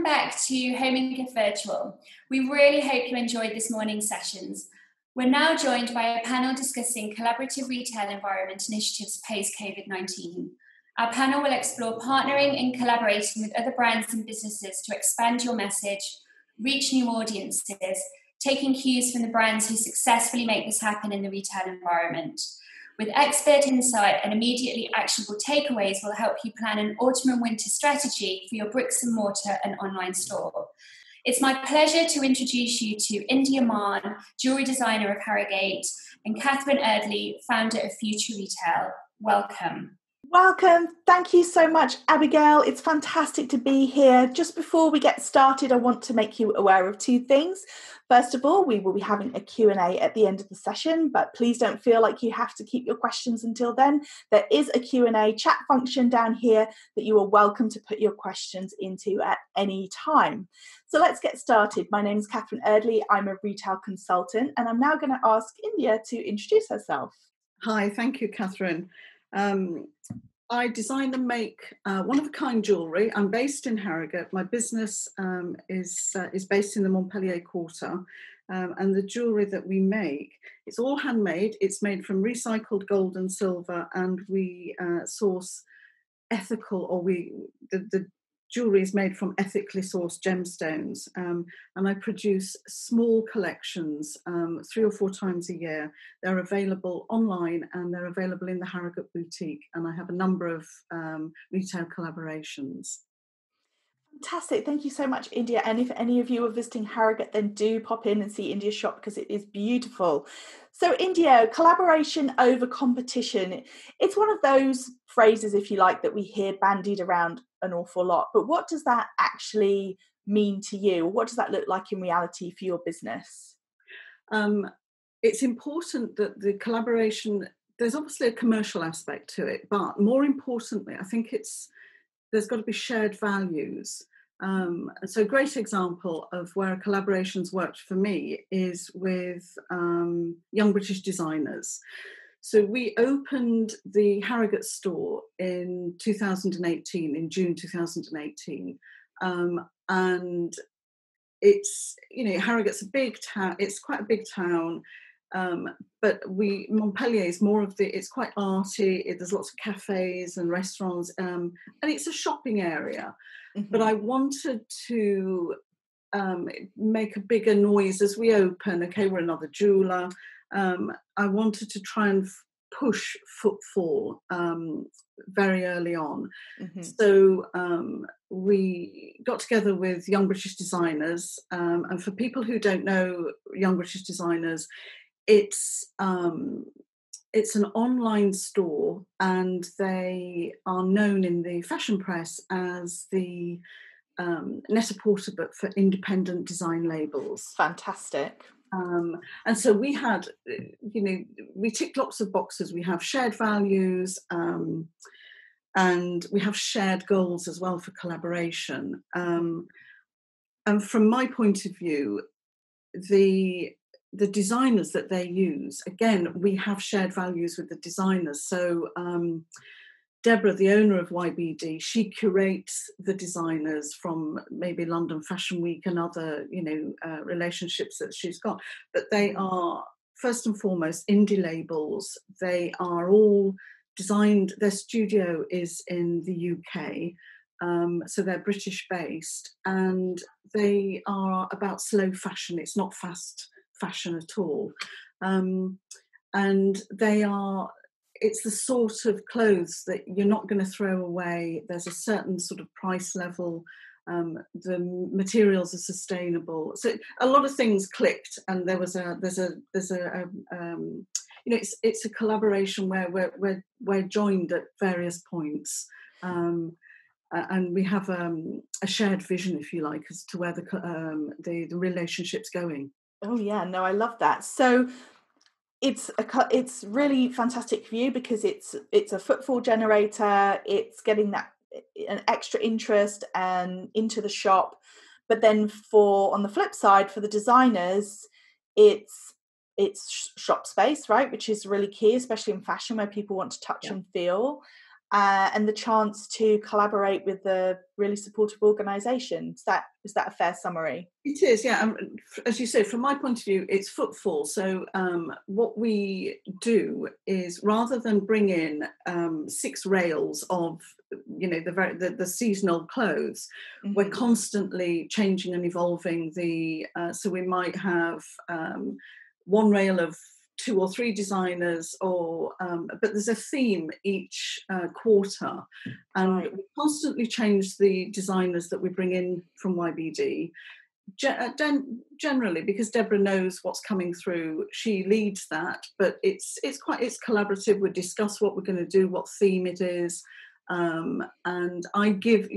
back to Home and Gift Virtual. We really hope you enjoyed this morning's sessions. We're now joined by a panel discussing collaborative retail environment initiatives post-COVID-19. Our panel will explore partnering and collaborating with other brands and businesses to expand your message, reach new audiences, taking cues from the brands who successfully make this happen in the retail environment. With expert insight and immediately actionable takeaways will help you plan an autumn and winter strategy for your bricks and mortar and online store. It's my pleasure to introduce you to India Mann, jewellery designer of Harrogate, and Katherine Erdley, founder of Future Retail. Welcome. Welcome. Thank you so much, Abigail. It's fantastic to be here. Just before we get started, I want to make you aware of two things. First of all, we will be having a Q&A at the end of the session, but please don't feel like you have to keep your questions until then. There is a Q&A chat function down here that you are welcome to put your questions into at any time. So let's get started. My name is Katherine Erdley. I'm a retail consultant, and I'm now going to ask India to introduce herself. Hi, thank you, Katherine. I design and make one-of-a-kind jewellery. I'm based in Harrogate. My business is based in the Montpellier quarter, and the jewellery that we make, it's all handmade. It's made from recycled gold and silver, and we source ethical, or the jewellery is made from ethically sourced gemstones, and I produce small collections 3 or 4 times a year. They're available online and they're available in the Harrogate boutique, and I have a number of retail collaborations. Fantastic. Thank you so much, India. And if any of you are visiting Harrogate, then do pop in and see India's shop because it is beautiful. So, India, collaboration over competition. It's one of those phrases, if you like, that we hear bandied around an awful lot. But what does that actually mean to you? What does that look like in reality for your business? It's important that the collaboration, there's obviously a commercial aspect to it, but more importantly, I think there's got to be shared values. So a great example of where a collaboration's worked for me is with Young British Designers. So we opened the Harrogate store in 2018, in June 2018. And it's, Harrogate's a big town, it's quite a big town. But Montpellier is more of it's quite arty. There's lots of cafes and restaurants, and it's a shopping area. Mm-hmm. But I wanted to make a bigger noise as we open. Okay, we're another jeweller. I wanted to try and push footfall very early on. Mm-hmm. So we got together with Young British Designers, and for people who don't know Young British Designers, it's an online store, and they are known in the fashion press as the net-a-porter, but for independent design labels. Fantastic. And so we had, we ticked lots of boxes. We have shared values, and we have shared goals as well for collaboration. And from my point of view, the designers that they use, again, we have shared values with the designers. So Deborah, the owner of YBD, she curates the designers from maybe London Fashion Week and other, relationships that she's got. But they are, first and foremost, indie labels. They are all designed, their studio is in the UK, so they're British based, and they are about slow fashion. It's not fast fashion at all. And it's the sort of clothes that you're not going to throw away. There's a certain sort of price level. The materials are sustainable. So a lot of things clicked, and there's a it's a collaboration where we're joined at various points. And we have a shared vision, if you like, as to where the relationship's going. Oh yeah, no, I love that. So it's really fantastic for you because it's a footfall generator. It's getting that an extra interest and into the shop. But then on the flip side, for the designers, it's shop space, right, which is really key, especially in fashion where people want to touch and feel. and the chance to collaborate with a really supportive organisation. Is that a fair summary? It is, yeah. As you say, from my point of view, it's footfall. So what we do is, rather than bring in 6 rails of, the seasonal clothes, we're constantly changing and evolving so we might have one rail of 2 or 3 designers, but there's a theme each quarter, and we constantly change the designers that we bring in from YBD. Generally, because Deborah knows what's coming through, she leads that, but it's collaborative. We discuss what we're going to do, what theme it is, and I give,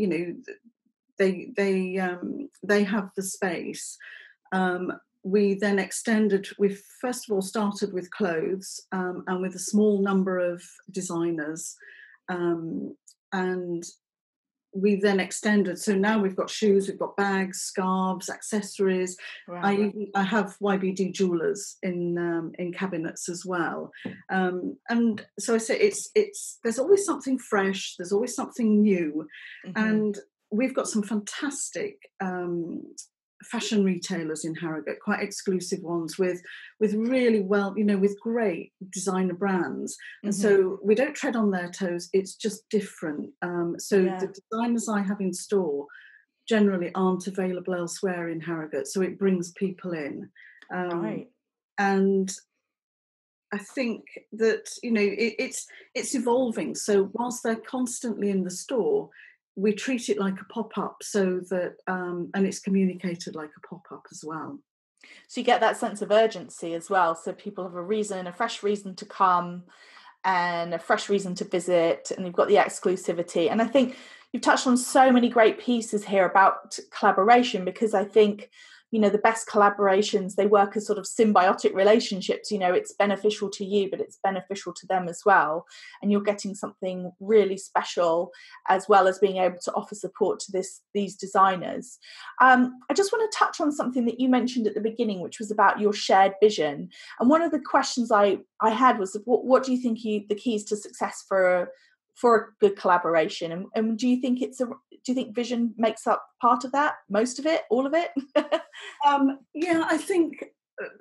they have the space. We then extended. We first of all started with clothes, and with a small number of designers, and we then extended. So now we've got shoes, we've got bags, scarves, accessories. I have YBD jewelers in cabinets as well. And so I say it's there's always something fresh, there's always something new, and we've got some fantastic fashion retailers in Harrogate, quite exclusive ones with really with great designer brands, and so we don't tread on their toes. It's just different. The designers I have in store generally aren't available elsewhere in Harrogate, so it brings people in. And I think that it's evolving. So whilst they're constantly in the store, we treat it like a pop-up, so that and it's communicated like a pop-up as well. So you get that sense of urgency as well, so people have a fresh reason to come and a fresh reason to visit, and you've got the exclusivity. And I think you've touched on so many great pieces here about collaboration, because I think the best collaborations, they work as sort of symbiotic relationships. It's beneficial to you, but it's beneficial to them as well. And you're getting something really special, as well as being able to offer support to these designers. I just want to touch on something that you mentioned at the beginning, which was about your shared vision. And one of the questions I had was, what do you think the keys to success for a good collaboration? And do you think vision makes up part of that, most of it, all of it? I think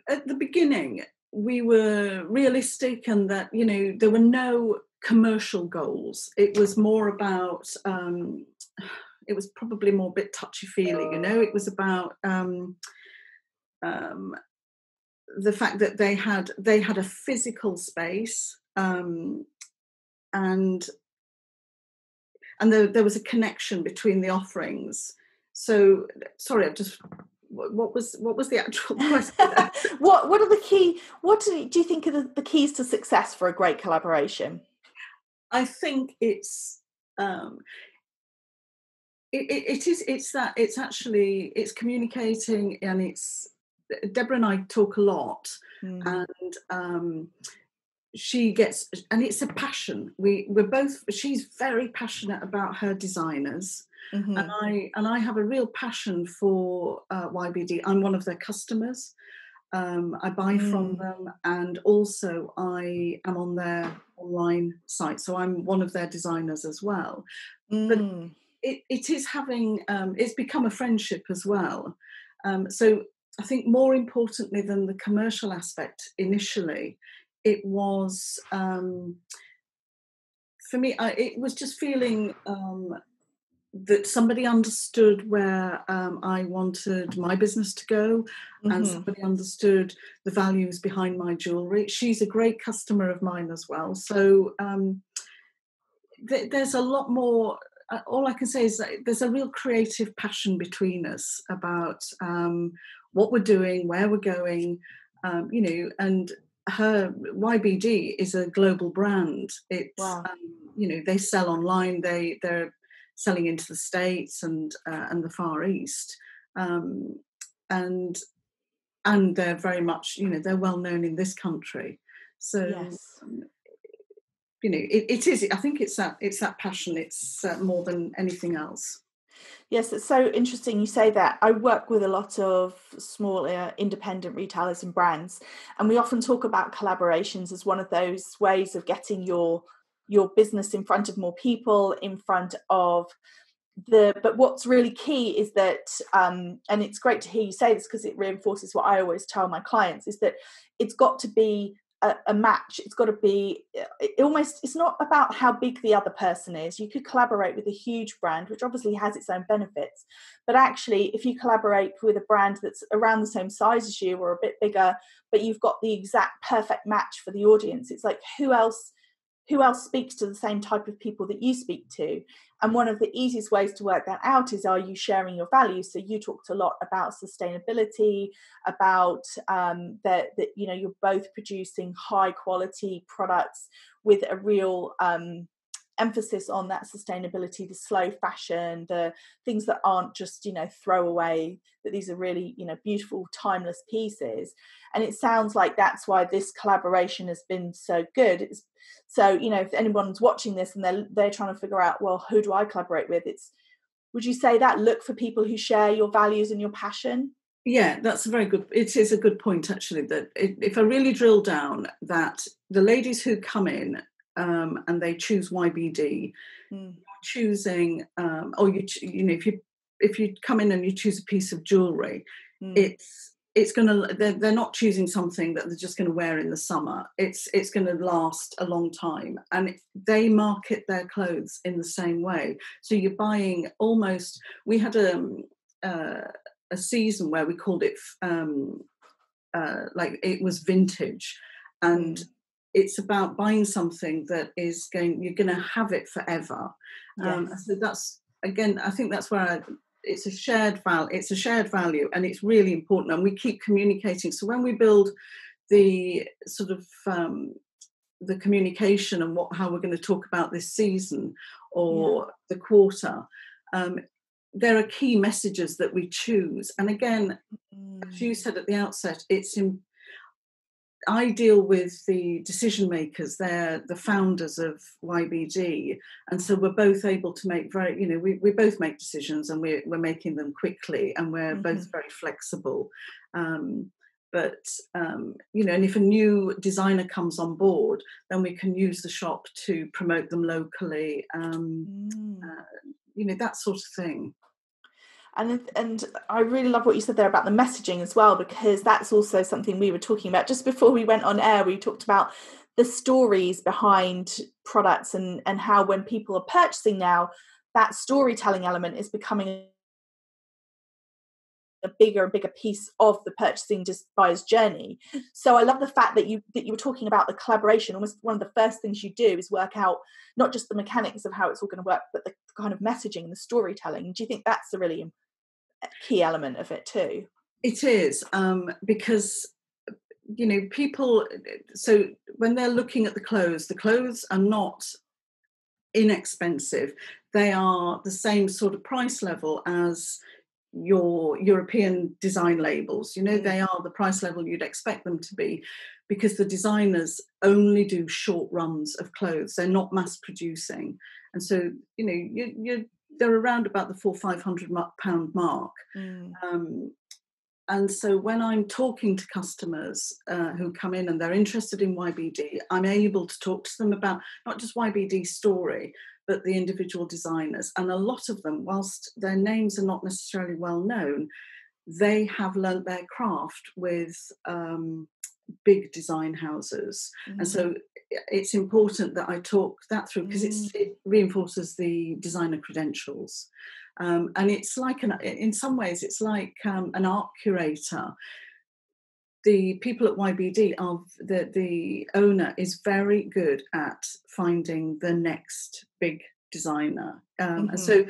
at the beginning we were realistic, and that there were no commercial goals. It was more about it was probably more a bit touchy-feely. It was about the fact that they had a physical space, and there was a connection between the offerings. So, sorry, I've just. What was the actual question? What do you think are the keys to success for a great collaboration? I think it's it's communicating, and it's Deborah and I talk a lot, and she gets, and it's a passion. She's very passionate about her designers, and I have a real passion for YBD. I'm one of their customers. I buy from them, and also I am on their online site, so I'm one of their designers as well. But it is having it's become a friendship as well. So I think more importantly than the commercial aspect initially, it was for me. It was just feeling that somebody understood where I wanted my business to go, and somebody understood the values behind my jewellery. She's a great customer of mine as well. So there's a lot more. All I can say is that there's a real creative passion between us about what we're doing, where we're going, and her YBD is a global brand. It's they sell online. They're selling into the States and the Far East, and they're very much they're well known in this country. So yes. It is. I think it's that passion. It's more than anything else. Yes, it's so interesting you say that. I work with a lot of smaller independent retailers and brands, and we often talk about collaborations as one of those ways of getting your your business in front of more people, in front of but what's really key is that, and it's great to hear you say this because it reinforces what I always tell my clients, is that it's got to be a match. It's got to be it's not about how big the other person is. You could collaborate with a huge brand, which obviously has its own benefits, but actually if you collaborate with a brand that's around the same size as you or a bit bigger, but you've got the exact perfect match for the audience, it's like who else speaks to the same type of people that you speak to? And one of the easiest ways to work that out is, are you sharing your values? So you talked a lot about sustainability, about that you're both producing high quality products with a real emphasis on that sustainability, the slow fashion, the things that aren't just throwaway, that these are really beautiful timeless pieces. And it sounds like that's why this collaboration has been so good. So if anyone's watching this and they're trying to figure out, well, who do I collaborate with, would you say that look for people who share your values and your passion? Yeah, it is a good point, actually, that if I really drill down, that the ladies who come in and they choose YBD, choosing, or if you come in and you choose a piece of jewellery, it's going to, they're not choosing something that they're just going to wear in the summer. It's going to last a long time, and they market their clothes in the same way. So you're buying almost, we had a season where we called it like it was vintage, and it's about buying something that you're going to have it forever. Yes. So that's, again, I think that's where it's a shared value, and it's really important, and we keep communicating. So when we build the sort of the communication and how we're going to talk about this season or the quarter, there are key messages that we choose. And again, as you said at the outset, I deal with the decision makers. They're the founders of YBD, and so we're both able to make we both make decisions, and we're making them quickly, and we're both very flexible. And if a new designer comes on board, then we can use the shop to promote them locally. That sort of thing. And I really love what you said there about the messaging as well, because that's also something we were talking about just before we went on air. We talked about the stories behind products and how when people are purchasing now, that storytelling element is becoming a bigger and bigger piece of the purchasing just buyer's journey. So I love the fact that you were talking about the collaboration. Almost one of the first things you do is work out not just the mechanics of how it's all going to work, but the kind of messaging and the storytelling. Do you think that's a really key element of it too? It is, because people, so when they're looking at the clothes are not inexpensive. They are the same sort of price level as your European design labels. They are the price level you'd expect them to be, because the designers only do short runs of clothes. They're not mass producing, and so they're around about the £400-500 mark. And so when I'm talking to customers who come in and they're interested in YBD, I'm able to talk to them about not just YBD's story, but the individual designers. And a lot of them, whilst their names are not necessarily well known, they have learnt their craft with big design houses. And so it's important that I talk that through, because it reinforces the designer credentials. And it's like in some ways it's like an art curator. The people at YBD the owner is very good at finding the next big designer, and so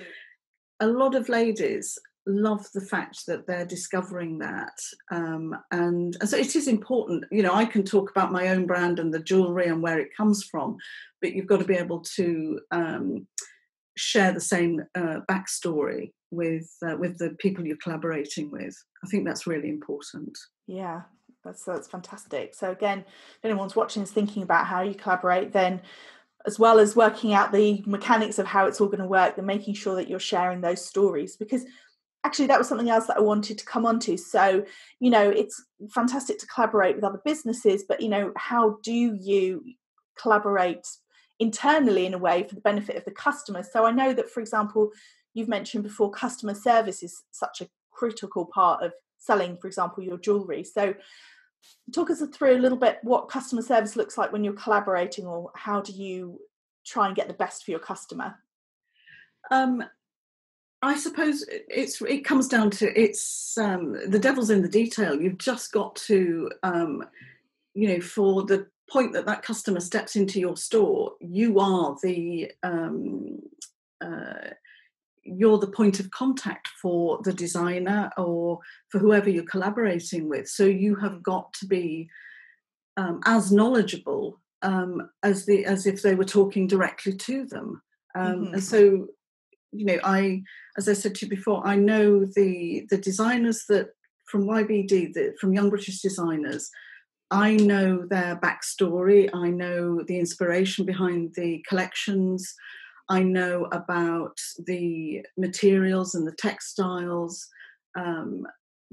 a lot of ladies love the fact that they're discovering that, and so it is important. I can talk about my own brand and the jewellery and where it comes from, but you've got to be able to share the same backstory with the people you're collaborating with. I think that's really important. Yeah, that's fantastic. So again, if anyone's watching is thinking about how you collaborate, then as well as working out the mechanics of how it's all going to work, then making sure that you're sharing those stories, because actually that was something else that I wanted to come on to. So, it's fantastic to collaborate with other businesses, but, how do you collaborate internally in a way for the benefit of the customer. So I know that, for example, you've mentioned before, customer service is such a critical part of selling, for example, your jewellery. So talk us through a little bit what customer service looks like when you're collaborating, or how do you try and get the best for your customer? I suppose it comes down to the devil's in the detail. You've just got to, for the point that customer steps into your store, you are you're the point of contact for the designer or for whoever you're collaborating with. So you have got to be as knowledgeable as if they were talking directly to them. And so, as I said to you before, I know the designers that from YBD, from Young British Designers. I know their backstory. I know the inspiration behind the collections. I know about the materials and the textiles,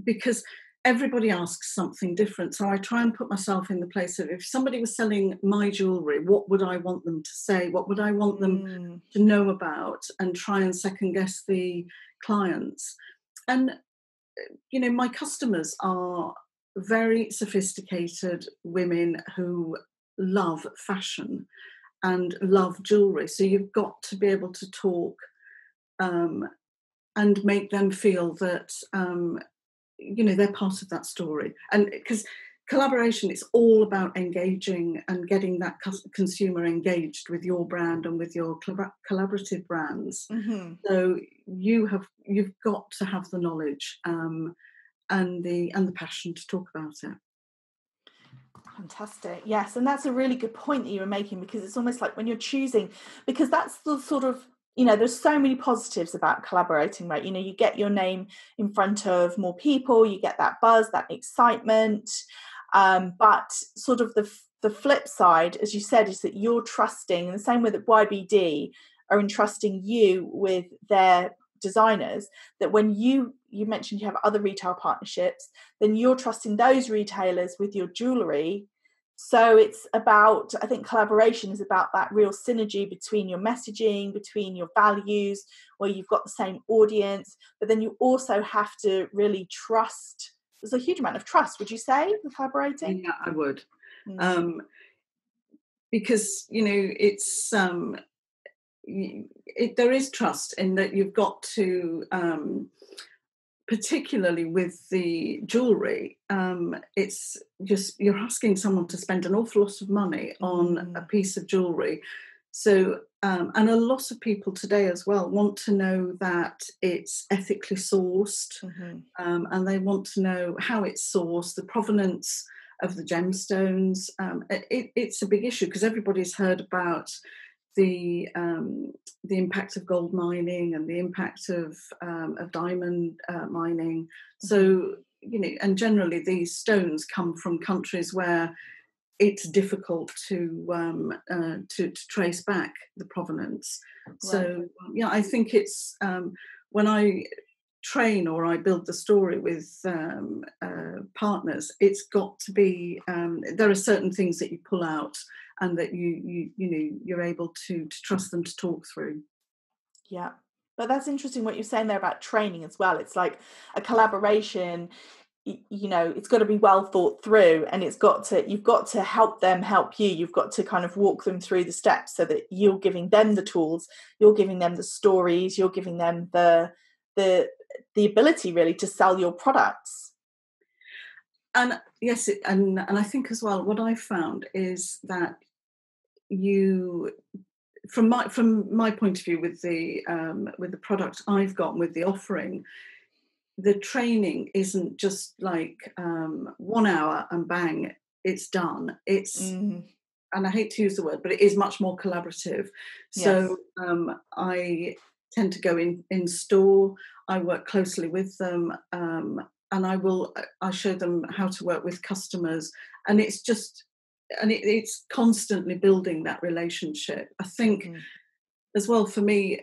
because everybody asks something different. So I try and put myself in the place of, if somebody was selling my jewellery, what would I want them to say? What would I want them to know about? And try and second guess the clients. And, my customers are very sophisticated women who love fashion and love jewellery. So you've got to be able to talk and make them feel that, they're part of that story. And because collaboration, it's all about engaging and getting that consumer engaged with your brand and with your collaborative brands. So you've got to have the knowledge and the passion to talk about it. Fantastic. Yes, and that's a really good point that you were making, because it's almost like when you're choosing, because that's the sort of, there's so many positives about collaborating, right? You get your name in front of more people, you get that buzz, that excitement, but sort of the flip side, as you said, is that you're trusting, and the same way that YBD are entrusting you with their designers, that when you mentioned you have other retail partnerships, then you're trusting those retailers with your jewellery. So it's about, I think collaboration is about that real synergy between your messaging, between your values, where you've got the same audience, but then you also have to really trust. There's a huge amount of trust, would you say, with collaborating? Yeah, I would. Because, it's there is trust in that you've got to, particularly with the jewellery, it's just, you're asking someone to spend an awful lot of money on a piece of jewellery. So, and a lot of people today as well want to know that it's ethically sourced, and they want to know how it's sourced, the provenance of the gemstones. It's a big issue because everybody's heard about the impact of gold mining and the impact of diamond mining. So, and generally these stones come from countries where it's difficult to trace back the provenance. Right. So, I think it's when I train or I build the story with partners, it's got to be, there are certain things that you pull out and that you're able to trust them to talk through. Yeah, but that's interesting what you're saying there about training as well. It's like a collaboration, it's got to be well thought through, and you've got to help them help you. You've got to kind of walk them through the steps so that you're giving them the tools, you're giving them the stories, you're giving them the ability really to sell your products. And yes, and I think as well, what I've found is that from my point of view, with the product I've got, with the offering, the training isn't just like 1 hour and bang, it's done. It's and I hate to use the word, but it is much more collaborative. So I tend to go in store. I work closely with them, and I show them how to work with customers, and it's constantly building that relationship. I think as well, for me,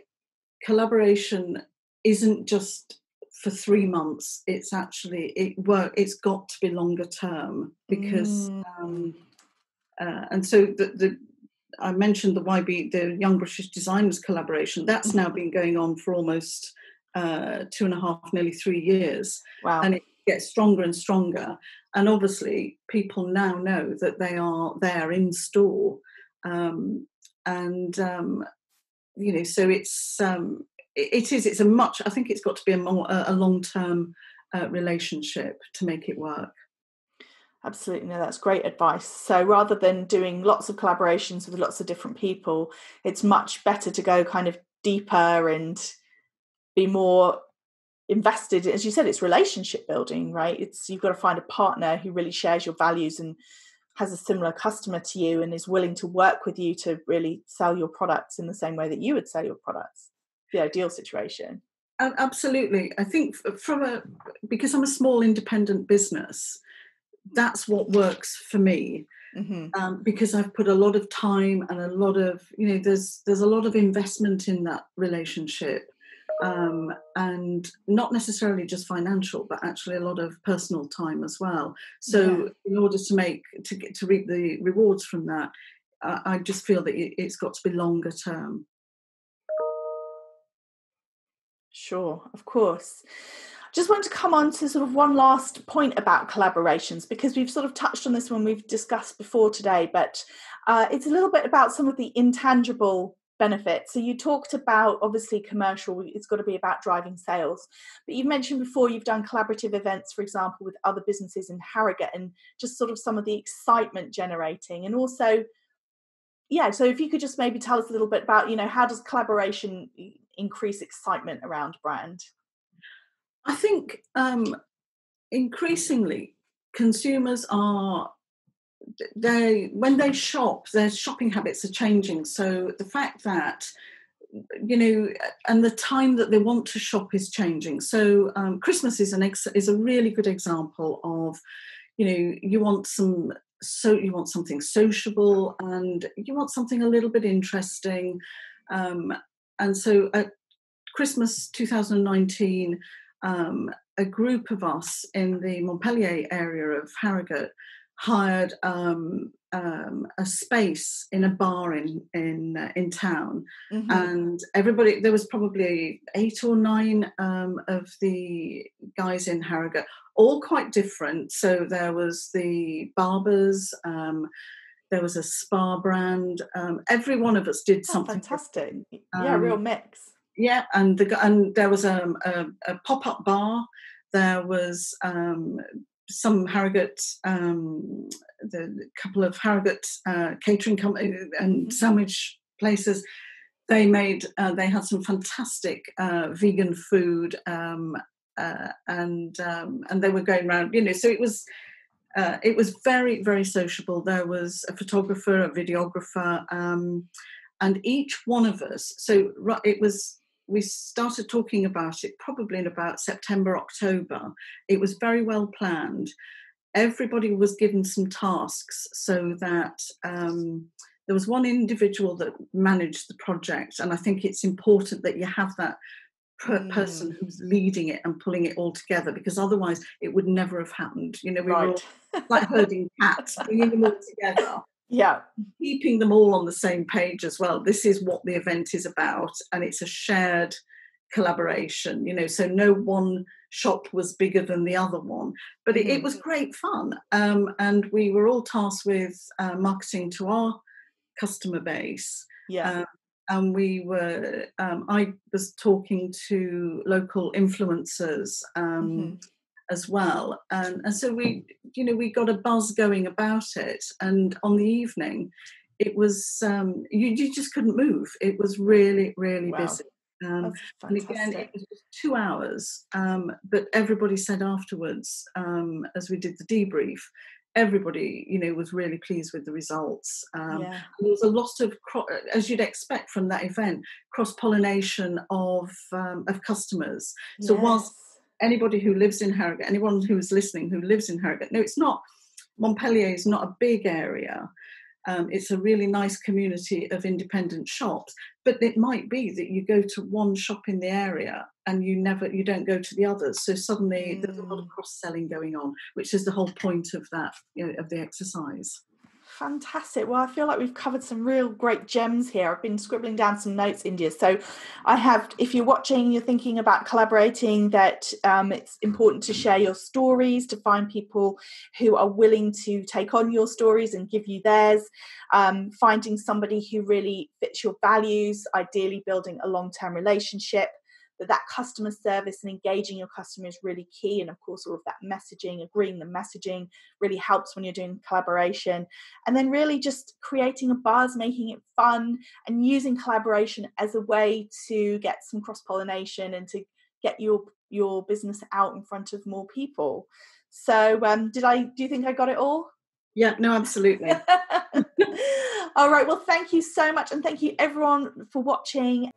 collaboration isn't just for 3 months. It's actually it's got to be longer term, because and so I mentioned the Young British Designers collaboration. That's now been going on for almost 2.5, nearly 3 years. Wow. And it gets stronger and stronger. And obviously, people now know that they are there in store. So it's a much, I think it's got to be a long-term relationship to make it work. Absolutely. No, that's great advice. So rather than doing lots of collaborations with lots of different people, it's much better to go kind of deeper and be more invested. As you said, it's relationship building, right? You've got to find a partner who really shares your values and has a similar customer to you and is willing to work with you to really sell your products in the same way that you would sell your products. The ideal situation. Absolutely. I think because I'm a small independent business, that's what works for me. Because I've put a lot of time and a lot of, there's a lot of investment in that relationship, and not necessarily just financial, but actually a lot of personal time as well. So in order to reap the rewards from that, I just feel that it's got to be longer term. Sure, of course. Just want to come on to sort of one last point about collaborations, because we've sort of touched on this when we've discussed before today, but it's a little bit about some of the intangible benefits. So you talked about, obviously, commercial, it's got to be about driving sales. But you've mentioned before you've done collaborative events, for example, with other businesses in Harrogate, and just sort of some of the excitement generating. And also, so if you could just maybe tell us a little bit about, how does collaboration increase excitement around brand? I think increasingly consumers when they shop, their shopping habits are changing. So the fact that, and the time that they want to shop is changing. So Christmas is a really good example of, you want something sociable and you want something a little bit interesting. And so at Christmas 2019, a group of us in the Montpellier area of Harrogate hired a space in a bar in town, and everybody, there was probably 8 or 9 of the guys in Harrogate, all quite different. So there was the barbers, there was a spa brand. Every one of us did something fantastic. Real mix. Yeah, and there was a pop-up bar. There was some Harrogate, the couple of Harrogate catering companies and sandwich places. They had some fantastic vegan food, and they were going around. So it was very, very sociable. There was a photographer, a videographer, and each one of us. So we started talking about it probably in about September, October. It was very well planned. Everybody was given some tasks so that there was one individual that managed the project. And I think it's important that you have that person who's leading it and pulling it all together, because otherwise it would never have happened. We were all like herding cats, bringing them all together. Yeah. Keeping them all on the same page as well. This is what the event is about, and it's a shared collaboration, so no one shop was bigger than the other one. But it was great fun. And we were all tasked with marketing to our customer base. Yeah. And I was talking to local influencers as well, and so we got a buzz going about it. And on the evening, it was you just couldn't move. It was really, really busy. And again, it was just 2 hours. But everybody said afterwards, as we did the debrief, everybody, was really pleased with the results. There was a lot of, as you'd expect from that event, cross-pollination of customers. So whilst anybody who lives in Harrogate, anyone who is listening who lives in Harrogate, no, it's not, Montpellier is not a big area. It's a really nice community of independent shops, but it might be that you go to one shop in the area and you don't go to the others. So suddenly there's a lot of cross-selling going on, which is the whole point of that, of the exercise. Fantastic. Well, I feel like we've covered some real great gems here. I've been scribbling down some notes, India. So I have, if you're watching, you're thinking about collaborating, that it's important to share your stories, to find people who are willing to take on your stories and give you theirs, finding somebody who really fits your values, ideally building a long-term relationship. That customer service and engaging your customer is really key. And of course, all of that messaging, agreeing the messaging really helps when you're doing collaboration. And then really just creating a buzz, making it fun, and using collaboration as a way to get some cross-pollination and to get your business out in front of more people. So do you think I got it all? Yeah, no, absolutely. All right. Well, thank you so much. And thank you everyone for watching.